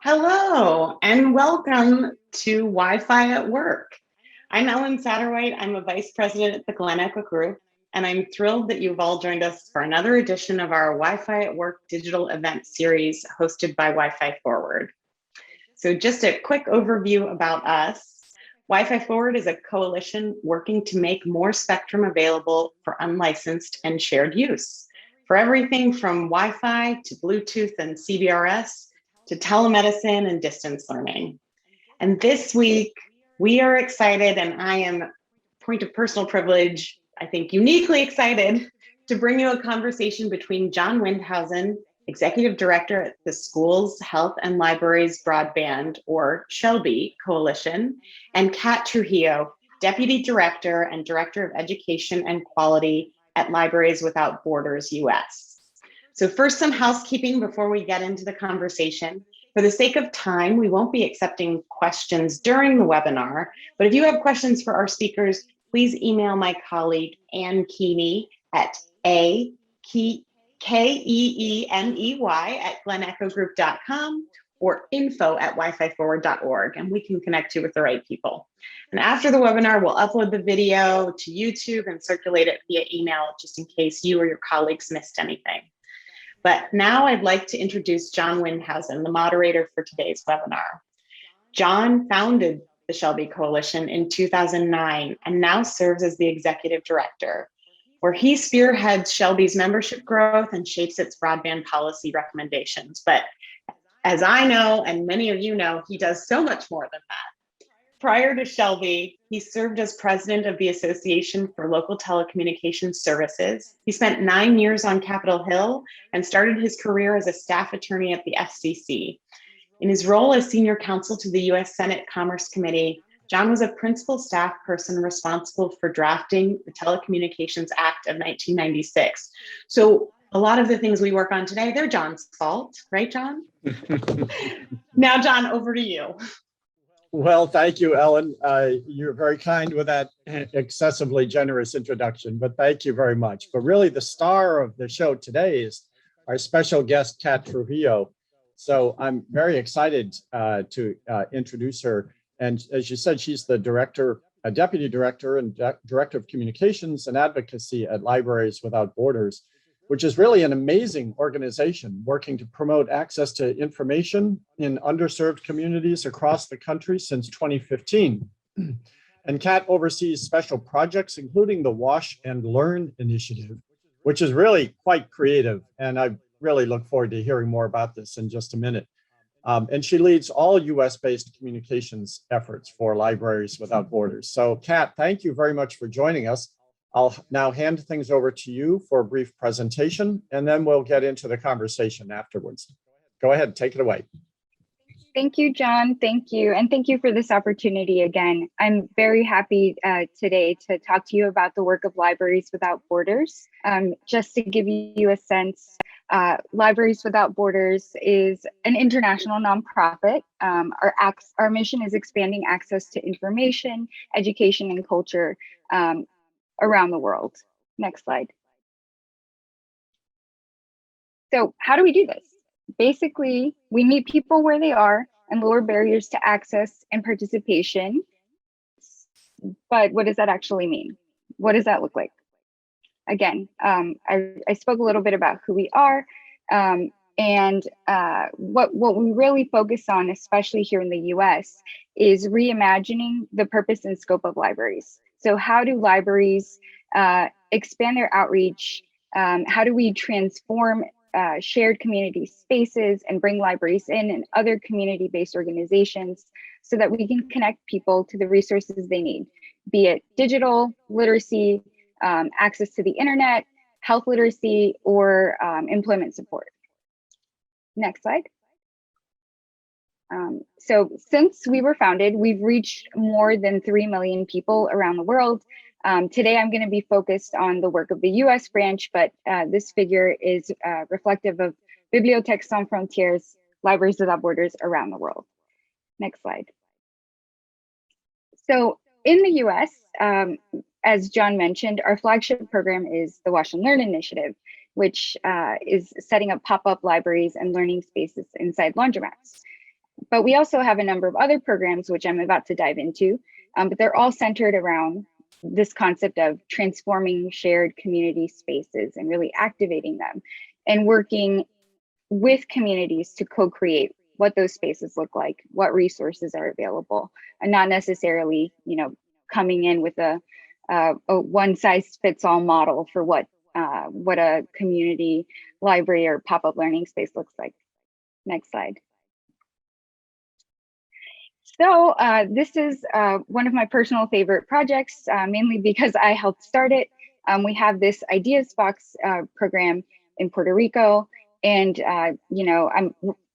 Hello and welcome to Wi-Fi at Work. I'm Ellen Satterwhite. I'm a vice president at the Glen Echo Group, and I'm thrilled that you've all joined us for another edition of our Wi-Fi at Work digital event series hosted by Wi-Fi Forward. So just a quick overview about us. Wi-Fi Forward is a coalition working to make more spectrum available for unlicensed and shared use. For everything from Wi-Fi to Bluetooth and CBRS, to telemedicine and distance learning. And this week, we are excited, and I am, point of personal privilege, I think uniquely excited to bring you a conversation between John Windhausen, Executive Director at the Schools, Health and Libraries Broadband, or SHLB Coalition, and Kat Trujillo, Deputy Director and Director of Education and Quality at Libraries Without Borders US. So first, some housekeeping before we get into the conversation. For the sake of time, we won't be accepting questions during the webinar, but if you have questions for our speakers, please email my colleague, Ann Keeney, at KEENEY@glenechogroup.com or info@wififorward.org, and we can connect you with the right people. And after the webinar, we'll upload the video to YouTube and circulate it via email, just in case you or your colleagues missed anything. But now I'd like to introduce John Windhausen, the moderator for today's webinar. John founded the SHLB Coalition in 2009 and now serves as the executive director, where he spearheads SHLB's membership growth and shapes its broadband policy recommendations. But as I know, and many of you know, he does so much more than that. Prior to SHLB, he served as president of the Association for Local Telecommunications Services. He spent 9 years on Capitol Hill and started his career as a staff attorney at the FCC. In his role as senior counsel to the US Senate Commerce Committee, John was a principal staff person responsible for drafting the Telecommunications Act of 1996. So a lot of the things we work on today, they're John's fault, right, John? Now, John, over to you. Well, thank you, Ellen. You're very kind with that excessively generous introduction, but thank you very much. But really, the star of the show today is our special guest, Kat Trujillo. So I'm very excited to introduce her. And as you said, she's the director, deputy director and director of communications and advocacy at Libraries Without Borders, which is really an amazing organization working to promote access to information in underserved communities across the country since 2015. And Kat oversees special projects, including the Wash and Learn initiative, which is really quite creative. And I really look forward to hearing more about this in just a minute. And she leads all US-based communications efforts for Libraries Without Borders. So Kat, thank you very much for joining us. I'll now hand things over to you for a brief presentation, and then we'll get into the conversation afterwards. Go ahead, take it away. Thank you, John. Thank you. And thank you for this opportunity again. I'm very happy today to talk to you about the work of Libraries Without Borders. Just to give you a sense, Libraries Without Borders is an international nonprofit. Our mission is expanding access to information, education, and culture around the world. Next slide. So how do we do this? Basically, we meet people where they are and lower barriers to access and participation. But what does that actually mean? What does that look like? Again, I spoke a little bit about who we are and what we really focus on, especially here in the US, is reimagining the purpose and scope of libraries. So how do libraries expand their outreach? How do we transform shared community spaces and bring libraries in and other community-based organizations so that we can connect people to the resources they need, be it digital literacy, access to the internet, health literacy, or employment support. Next slide. So since we were founded, we've reached more than 3 million people around the world. Today, I'm going to be focused on the work of the US branch, but this figure is reflective of Bibliothèques Sans Frontières, Libraries Without Borders around the world. Next slide. So in the US, as John mentioned, our flagship program is the Wash and Learn initiative, which is setting up pop-up libraries and learning spaces inside laundromats. But we also have a number of other programs, which I'm about to dive into, but they're all centered around this concept of transforming shared community spaces and really activating them and working with communities to co-create what those spaces look like, what resources are available, and not necessarily, coming in with a one-size-fits-all model for what a community library or pop-up learning space looks like. Next slide. So this is one of my personal favorite projects, mainly because I helped start it. We have this Ideas Box program in Puerto Rico, and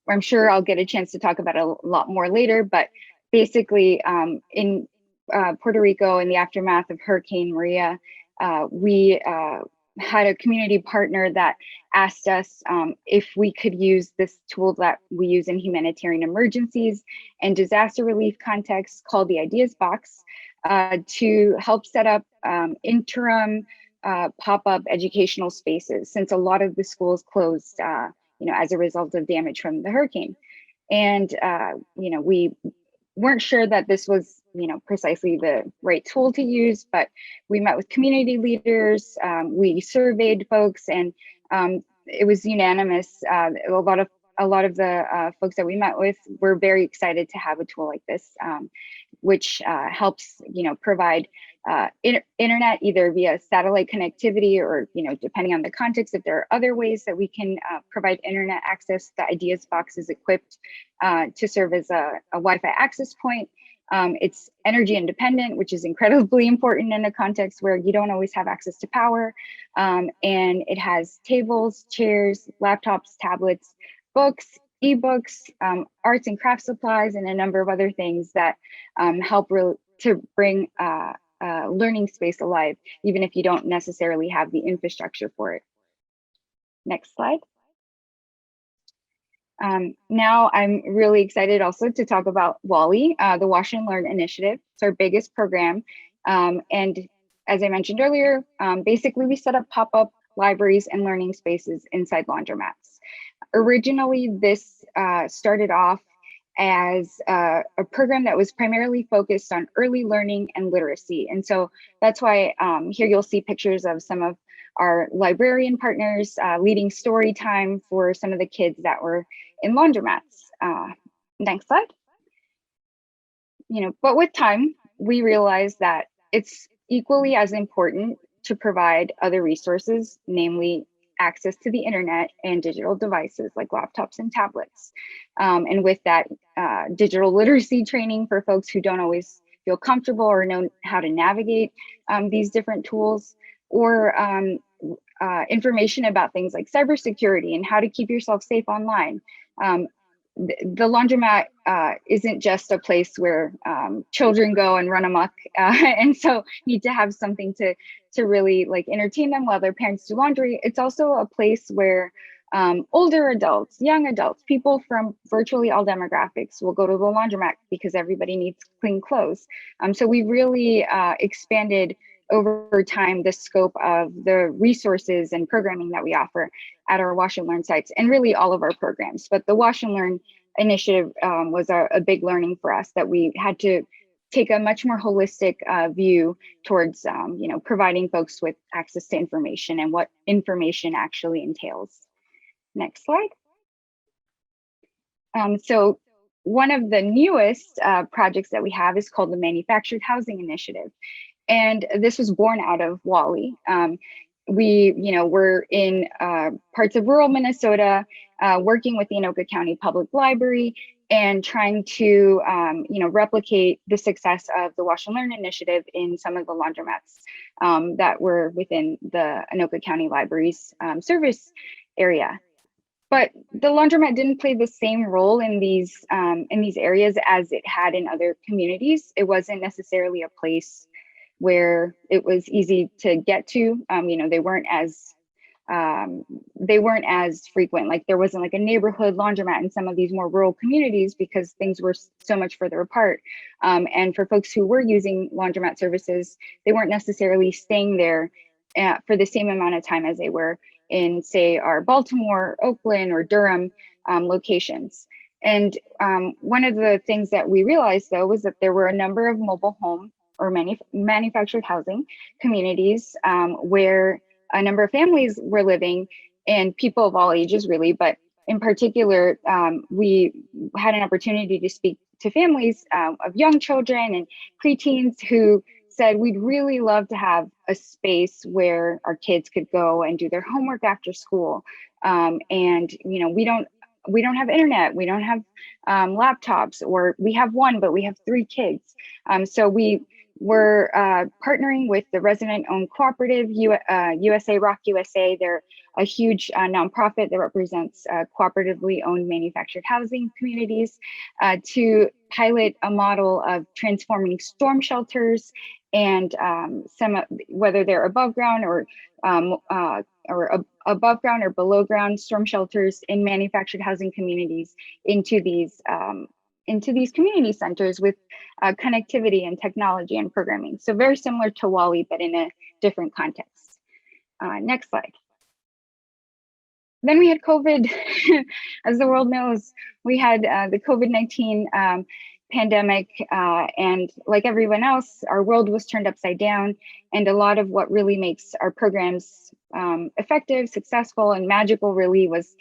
I'm sure I'll get a chance to talk about it a lot more later. But basically, in Puerto Rico, in the aftermath of Hurricane Maria, we had a community partner that asked us if we could use this tool that we use in humanitarian emergencies and disaster relief contexts called the Ideas Box to help set up interim pop-up educational spaces, since a lot of the schools closed as a result of damage from the hurricane. And we weren't sure that this was precisely the right tool to use, but we met with community leaders, we surveyed folks, and it was unanimous. A lot of the folks that we met with were very excited to have a tool like this, which helps provide internet either via satellite connectivity or depending on the context, if there are other ways that we can provide internet access. The Ideas Box is equipped to serve as a Wi-Fi access point. It's energy independent, which is incredibly important in a context where you don't always have access to power. And it has tables, chairs, laptops, tablets, books, ebooks, arts and craft supplies, and a number of other things that help to bring learning space alive, even if you don't necessarily have the infrastructure for it. Next slide. Now I'm really excited also to talk about WALI, the Wash and Learn Initiative. It's our biggest program. And as I mentioned earlier, basically we set up pop-up libraries and learning spaces inside laundromats. Originally, this started off as a program that was primarily focused on early learning and literacy. And so that's why here you'll see pictures of some of our librarian partners leading story time for some of the kids that were in laundromats. Next slide. But with time, we realized that it's equally as important to provide other resources, namely access to the internet and digital devices like laptops and tablets. And with that, digital literacy training for folks who don't always feel comfortable or know how to navigate these different tools, or information about things like cybersecurity and how to keep yourself safe online. The laundromat isn't just a place where children go and run amok, and so need to have something to really entertain them while their parents do laundry. It's also a place where older adults, young adults, people from virtually all demographics will go to the laundromat because everybody needs clean clothes. So we really expanded over time the scope of the resources and programming that we offer at our Wash and Learn sites, and really all of our programs. But the Wash and Learn initiative was a big learning for us, that we had to take a much more holistic view towards providing folks with access to information and what information actually entails. Next slide. So one of the newest projects that we have is called the Manufactured Housing Initiative. And this was born out of WALI. We're in parts of rural Minnesota, working with the Anoka County Public Library and trying to, replicate the success of the Wash and Learn initiative in some of the laundromats that were within the Anoka County Library's service area. But the laundromat didn't play the same role in these areas as it had in other communities. It wasn't necessarily a place where it was easy to get to. They weren't as frequent. Like there wasn't like a neighborhood laundromat in some of these more rural communities because things were so much further apart. And for folks who were using laundromat services, they weren't necessarily staying there for the same amount of time as they were in, say, our Baltimore, Oakland, or Durham locations. And one of the things that we realized, though, was that there were a number of mobile home or manufactured housing communities where a number of families were living, and people of all ages, really. But in particular, we had an opportunity to speak to families of young children and preteens who said, we'd really love to have a space where our kids could go and do their homework after school. And, we don't have internet, we don't have laptops, or we have one, but we have 3 kids. So we were partnering with the resident-owned cooperative, USA Rock USA. They're a huge nonprofit that represents cooperatively owned manufactured housing communities to pilot a model of transforming storm shelters and whether they're above ground or above ground or below ground storm shelters in manufactured housing communities into these community centers with connectivity and technology and programming. So very similar to Wally, but in a different context. Next slide. Then we had COVID. As the world knows, we had the COVID-19 pandemic, and like everyone else, our world was turned upside down. And a lot of what really makes our programs effective, successful, and magical really was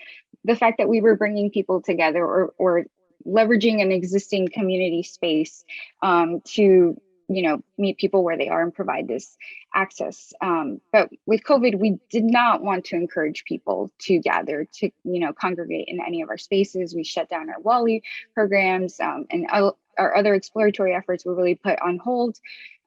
the fact that we were bringing people together or leveraging an existing community space to meet people where they are and provide this access. But with COVID, we did not want to encourage people to gather, to congregate in any of our spaces. We shut down our Wally programs, and our other exploratory efforts were really put on hold.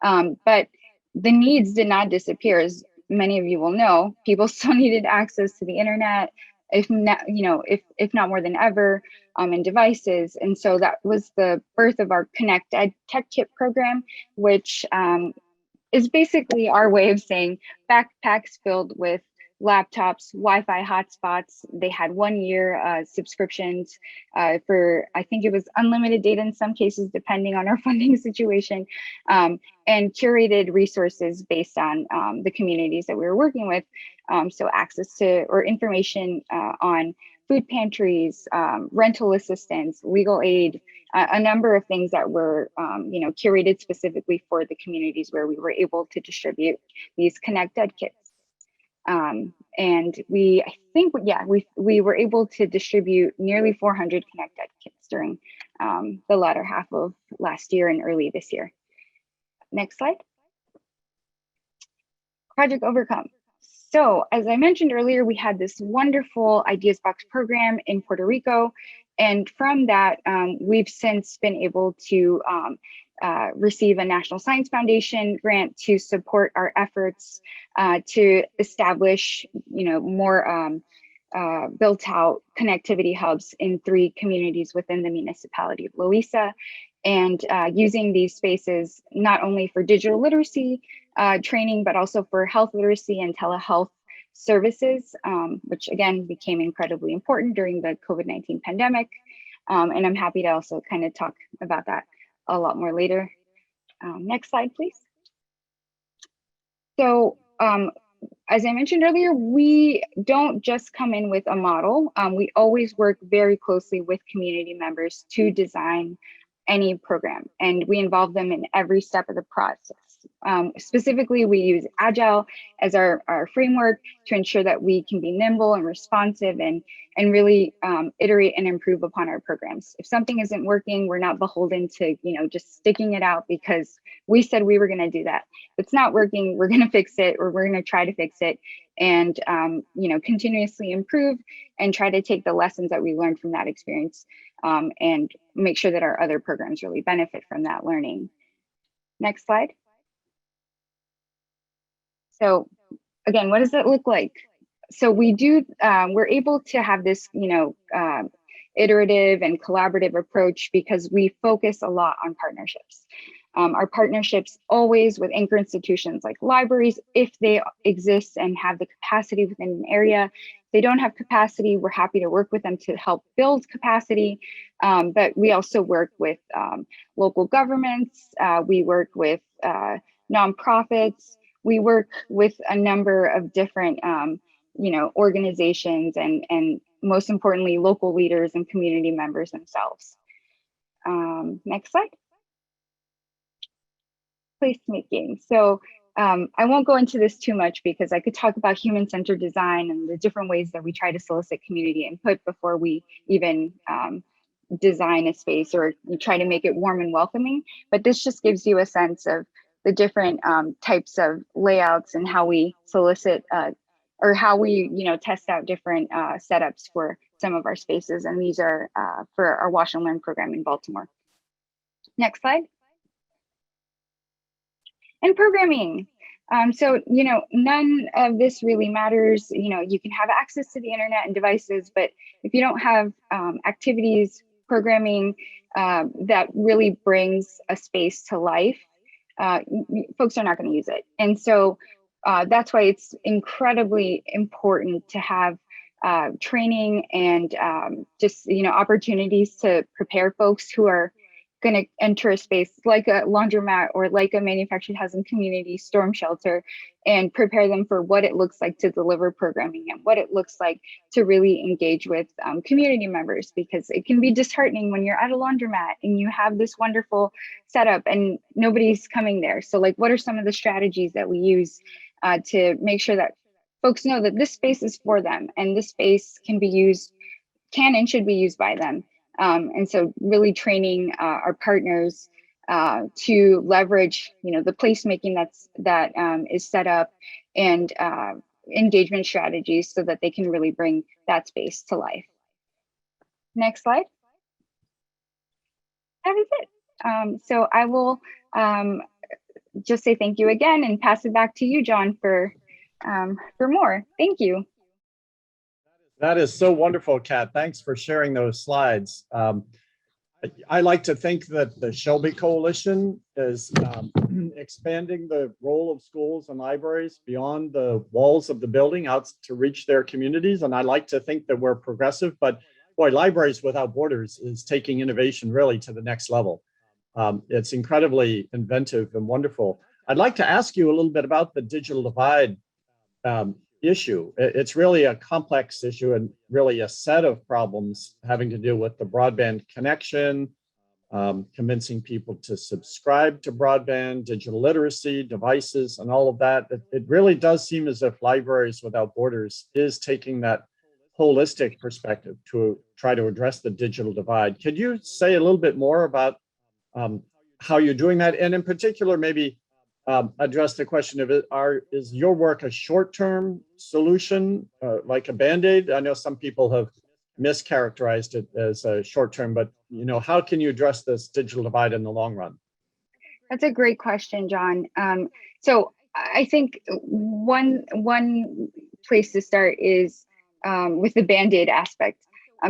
But the needs did not disappear. As many of you will know, people still needed access to the internet, if not more than ever, and devices. And so that was the birth of our Connect Ed Tech Kit program, which is basically our way of saying backpacks filled with laptops, Wi-Fi hotspots. They had 1-year subscriptions for, I think it was unlimited data in some cases, depending on our funding situation, and curated resources based on the communities that we were working with. So access to or information on food pantries, rental assistance, legal aid, a number of things that were curated specifically for the communities where we were able to distribute these Connect Ed kits. And we were able to distribute nearly 400 Connect Ed kits during the latter half of last year and early this year. Next slide. Project Overcome. So as I mentioned earlier, we had this wonderful Ideas Box program in Puerto Rico. And from that, we've since been able to receive a National Science Foundation grant to support our efforts to establish, more built out connectivity hubs in 3 communities within the municipality of Loíza, and using these spaces not only for digital literacy training, but also for health literacy and telehealth services, which again became incredibly important during the COVID-19 pandemic. And I'm happy to also kind of talk about that a lot more later. Next slide, please. So as I mentioned earlier, we don't just come in with a model. We always work very closely with community members to design any program, and we involve them in every step of the process. Specifically, we use Agile as our framework to ensure that we can be nimble and responsive and really iterate and improve upon our programs. If something isn't working, we're not beholden to just sticking it out because we said we were going to do that. If it's not working, we're going to fix it, or we're going to try to fix it, and continuously improve and try to take the lessons that we learned from that experience and make sure that our other programs really benefit from that learning. Next slide. So again, what does it look like? So we're able to have this, iterative and collaborative approach because we focus a lot on partnerships. Our partnerships always with anchor institutions like libraries, if they exist and have the capacity within an area. If they don't have capacity, we're happy to work with them to help build capacity. But we also work with local governments. We work with nonprofits. We work with a number of different, organizations and most importantly, local leaders and community members themselves. Next slide. Placemaking. So I won't go into this too much because I could talk about human-centered design and the different ways that we try to solicit community input before we even design a space or try to make it warm and welcoming. But this just gives you a sense of the different types of layouts and how we solicit or how we test out different setups for some of our spaces. And these are for our Wash and Learn program in Baltimore. Next slide. And programming. So, none of this really matters. You can have access to the internet and devices, but if you don't have activities, programming that really brings a space to life, folks are not going to use it. And so that's why it's incredibly important to have training and just, opportunities to prepare folks who are going to enter a space like a laundromat or like a manufactured housing community storm shelter, and prepare them for what it looks like to deliver programming and what it looks like to really engage with community members, because it can be disheartening when you're at a laundromat and you have this wonderful setup and nobody's coming there. So like, what are some of the strategies that we use to make sure that folks know that this space is for them and this space can and should be used by them. And so really training our partners to leverage, the placemaking that is set up, and engagement strategies so that they can really bring that space to life. Next slide. That is it. So I will just say thank you again and pass it back to you, John, for more. Thank you. That is so wonderful, Kat. Thanks for sharing those slides. I like to think that the SHLB Coalition is expanding the role of schools and libraries beyond the walls of the building out to reach their communities. And I like to think that we're progressive, but boy, Libraries Without Borders is taking innovation really to the next level. It's incredibly inventive and wonderful. I'd like to ask you a little bit about the digital divide issue. It's really a complex issue and really a set of problems having to do with the broadband connection, convincing people to subscribe to broadband, digital literacy, devices, and all of that. It really does seem as if Libraries Without Borders is taking that holistic perspective to try to address the digital divide. Could you say a little bit more about how you're doing that? And in particular, maybe address the question of is your work a short-term solution, like a Band-Aid? I know some people have mischaracterized it as a short-term, but how can you address this digital divide in the long run? That's a great question, John. So I think one place to start is with the Band-Aid aspect.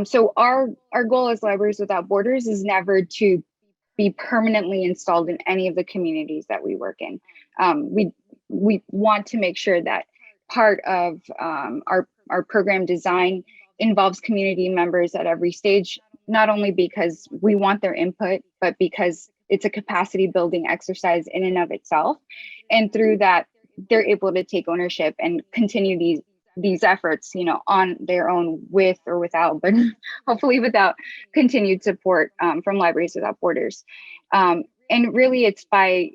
So our goal as Libraries Without Borders is never to be permanently installed in any of the communities that we work in. We want to make sure that part of our program design involves community members at every stage, not only because we want their input, but because it's a capacity building exercise in and of itself. And through that, they're able to take ownership and continue these efforts, on their own, with or without, but hopefully without continued support from Libraries Without Borders. And really it's by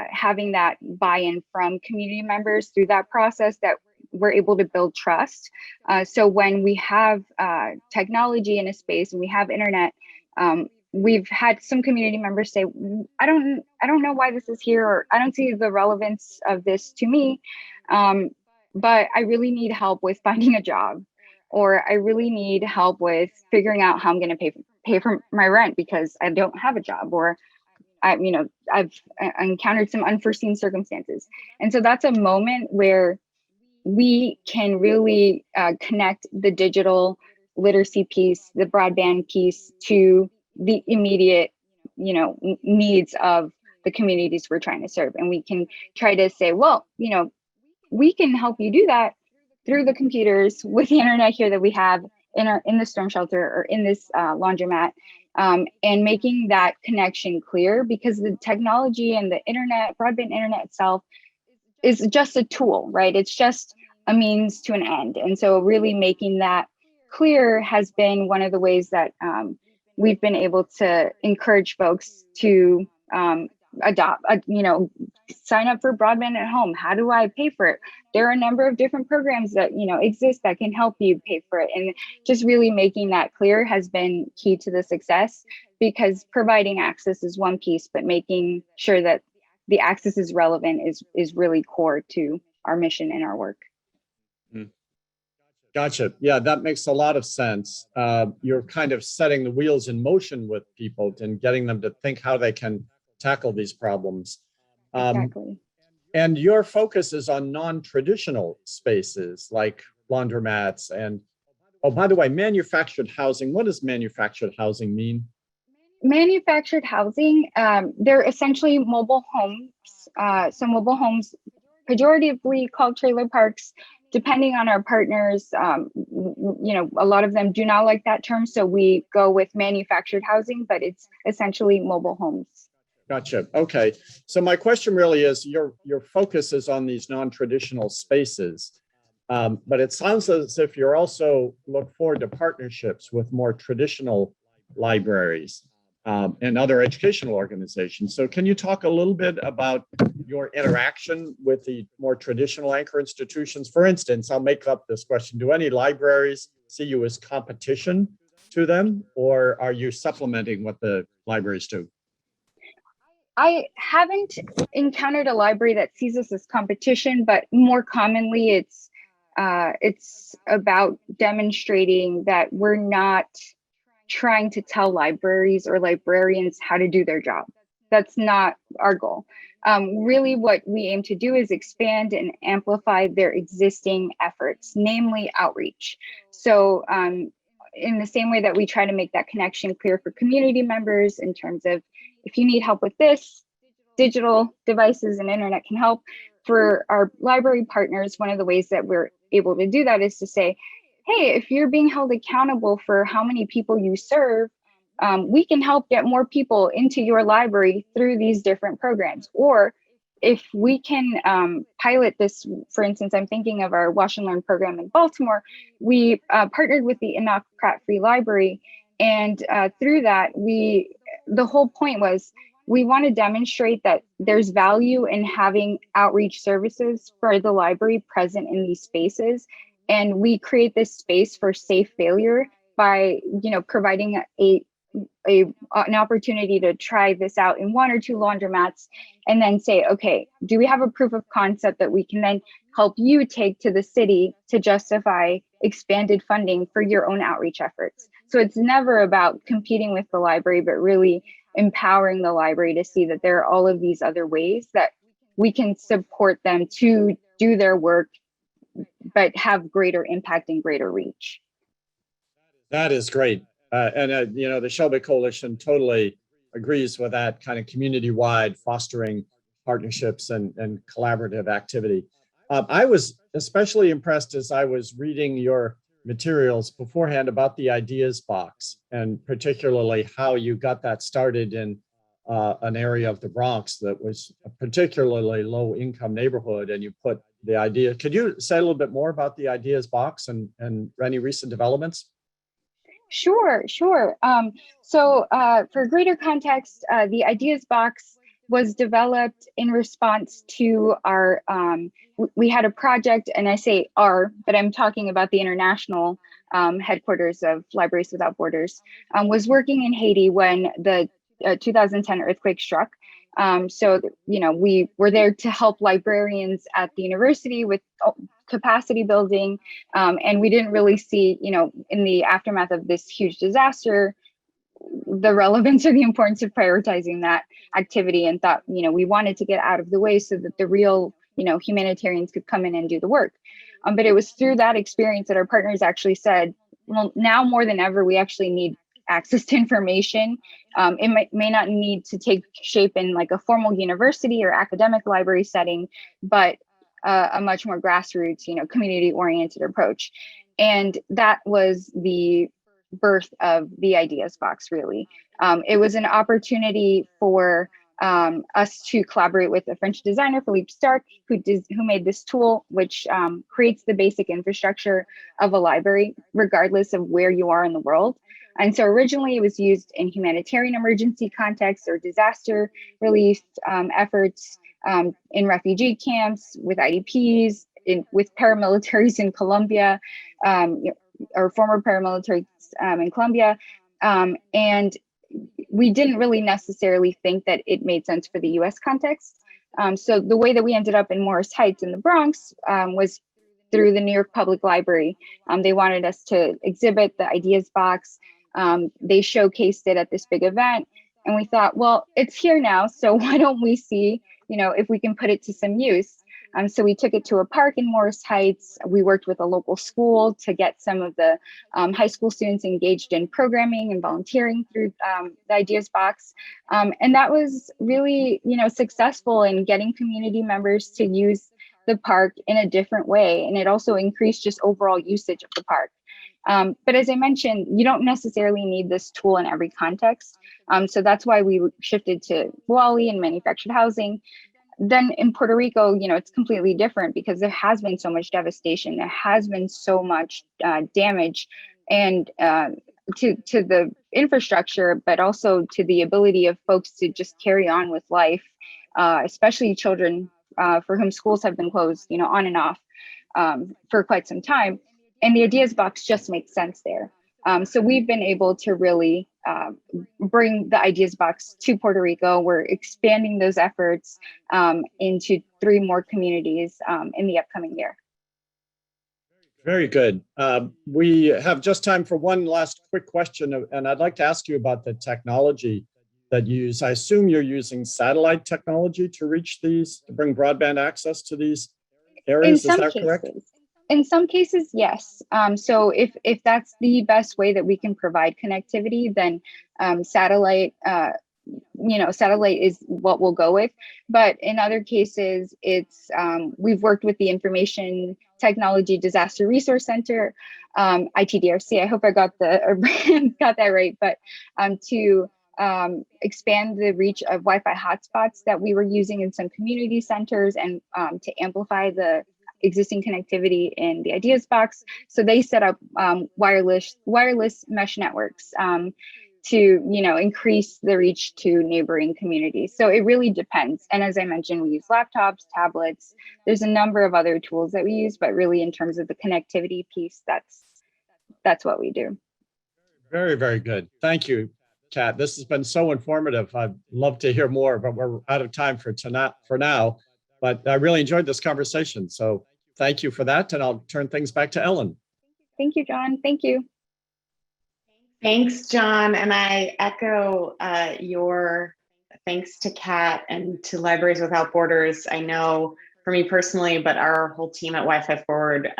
having that buy-in from community members through that process that we're able to build trust. So when we have technology in a space and we have internet, we've had some community members say, I don't know why this is here, or I don't see the relevance of this to me. But I really need help with finding a job, or I really need help with figuring out how I'm going to pay for my rent because I don't have a job, or I've encountered some unforeseen circumstances. And so that's a moment where we can really connect the digital literacy piece, the broadband piece, to the immediate, needs of the communities we're trying to serve. And we can try to say, well, we can help you do that through the computers with the internet here that we have in the storm shelter or in this laundromat, and making that connection clear, because the technology and the internet, broadband internet itself, is just a tool, right? It's just a means to an end. And so really making that CLEAR has been one of the ways that we've been able to encourage folks to adopt, sign up for broadband at home. How do I pay for it? There are a number of different programs that exist that can help you pay for it, and just really making that clear has been key to the success, because providing access is one piece, but making sure that the access is relevant is really core to our mission and our work. Gotcha. Yeah, that makes a lot of sense. You're kind of setting the wheels in motion with people and getting them to think how they can tackle these problems. Exactly. And your focus is on non-traditional spaces like laundromats and, oh, by the way, manufactured housing. What does manufactured housing mean? Manufactured housing, they're essentially mobile homes. So mobile homes, pejoratively called trailer parks, depending on our partners, a lot of them do not like that term. So we go with manufactured housing, but it's essentially mobile homes. Gotcha. Okay. So my question really is, your focus is on these non-traditional spaces, but it sounds as if you're also look forward to partnerships with more traditional libraries and other educational organizations. So can you talk a little bit about your interaction with the more traditional anchor institutions? For instance, I'll make up this question. Do any libraries see you as competition to them, or are you supplementing what the libraries do? I haven't encountered a library that sees us as competition, but more commonly it's about demonstrating that we're not trying to tell libraries or librarians how to do their job. That's not our goal. Really what we aim to do is expand and amplify their existing efforts, namely outreach. So in the same way that we try to make that connection clear for community members in terms of, if you need help with this, digital devices and internet can help. For our library partners, one of the ways that we're able to do that is to say, hey, if you're being held accountable for how many people you serve, we can help get more people into your library through these different programs. Or if we can pilot this, for instance, I'm thinking of our Wash and Learn program in Baltimore. We partnered with the Enoch Pratt Free Library, and through that, the whole point was we want to demonstrate that there's value in having outreach services for the library present in these spaces. And we create this space for safe failure by, providing an opportunity to try this out in 1 or 2 laundromats, and then say, okay, do we have a proof of concept that we can then help you take to the city to justify expanded funding for your own outreach efforts? So it's never about competing with the library, but really empowering the library to see that there are all of these other ways that we can support them to do their work, but have greater impact and greater reach. That is great. And the SHLB Coalition totally agrees with that kind of community-wide fostering partnerships and collaborative activity. I was especially impressed as I was reading your materials beforehand about the Ideas Box, and particularly how you got that started in an area of the Bronx that was a particularly low income neighborhood, and you put the idea. Could you say a little bit more about the Ideas Box and any recent developments? Sure. So for greater context, the Ideas Box was developed in response to our, we had a project, and I say our, but I'm talking about the international headquarters of Libraries Without Borders, was working in Haiti when the 2010 earthquake struck. So, we were there to help librarians at the university with capacity building. And we didn't really see, in the aftermath of this huge disaster, the relevance or the importance of prioritizing that activity, and thought, we wanted to get out of the way so that the real, humanitarians could come in and do the work. But it was through that experience that our partners actually said, well, now more than ever, we actually need access to information. It may not need to take shape in like a formal university or academic library setting, but a much more grassroots, community-oriented approach. And that was the birth of the Ideas Box, really. It was an opportunity for us to collaborate with a French designer, Philippe Stark, who made this tool, which creates the basic infrastructure of a library, regardless of where you are in the world. And so originally it was used in humanitarian emergency contexts or disaster relief efforts, in refugee camps, with IDPs, with paramilitaries in Colombia, or former paramilitaries in Colombia. And we didn't really necessarily think that it made sense for the US context. So the way that we ended up in Morris Heights in the Bronx was through the New York Public Library. They wanted us to exhibit the Ideas Box. They showcased it at this big event. And we thought, well, it's here now, so why don't we see, if we can put it to some use? So we took it to a park in Morris Heights. We worked with a local school to get some of the high school students engaged in programming and volunteering through the Ideas Box. And that was really, successful in getting community members to use the park in a different way. And it also increased just overall usage of the park. But as I mentioned, you don't necessarily need this tool in every context. So that's why we shifted to WALL-E and manufactured housing. Then in Puerto Rico, it's completely different because there has been so much devastation. There has been so much damage and to the infrastructure, but also to the ability of folks to just carry on with life, especially children for whom schools have been closed, on and off for quite some time. And the Ideas Box just makes sense there. So we've been able to really bring the Ideas Box to Puerto Rico. We're expanding those efforts into 3 more communities in the upcoming year. Very good. We have just time for one last quick question, and I'd like to ask you about the technology that you use. I assume you're using satellite technology to reach these, to bring broadband access to these areas. Is that correct? In some cases, yes. So if that's the best way that we can provide connectivity, then satellite, satellite is what we'll go with. But in other cases, it's we've worked with the Information Technology Disaster Resource Center, ITDRC. I hope I got got that right. But to expand the reach of Wi-Fi hotspots that we were using in some community centers, and to amplify the existing connectivity in the Ideas Box. So they set up wireless mesh networks to increase the reach to neighboring communities. So it really depends. And as I mentioned, we use laptops, tablets. There's a number of other tools that we use, but really in terms of the connectivity piece, that's what we do. Very, very good. Thank you, Kat. This has been so informative. I'd love to hear more, but we're out of time for now. But I really enjoyed this conversation. So thank you for that. And I'll turn things back to Ellen. Thank you, John. Thank you. Thanks, John. And I echo your thanks to Kat and to Libraries Without Borders. I know for me personally, but our whole team at Wi-Fi Forward,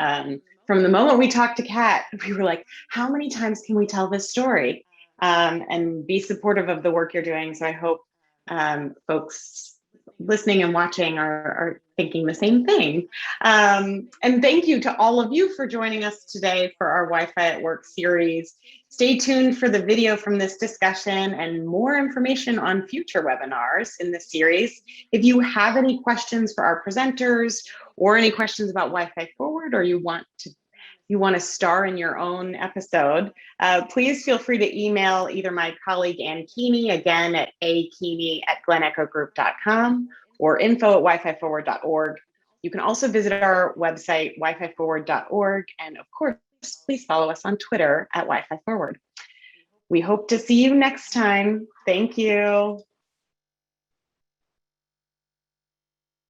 from the moment we talked to Kat, we were like, how many times can we tell this story? And be supportive of the work you're doing. So I hope folks listening and watching are thinking the same thing. And thank you to all of you for joining us today for our Wi-Fi at Work series. Stay tuned for the video from this discussion and more information on future webinars in this series. If you have any questions for our presenters or any questions about Wi-Fi Forward, or you want to star in your own episode, please feel free to email either my colleague Ann Keeney, again at akeeney@glenechogroup.com, or info@wififorward.org. You can also visit our website, wififorward.org, and of course, please follow us on Twitter at Wi-Fi Forward. We hope to see you next time. Thank you.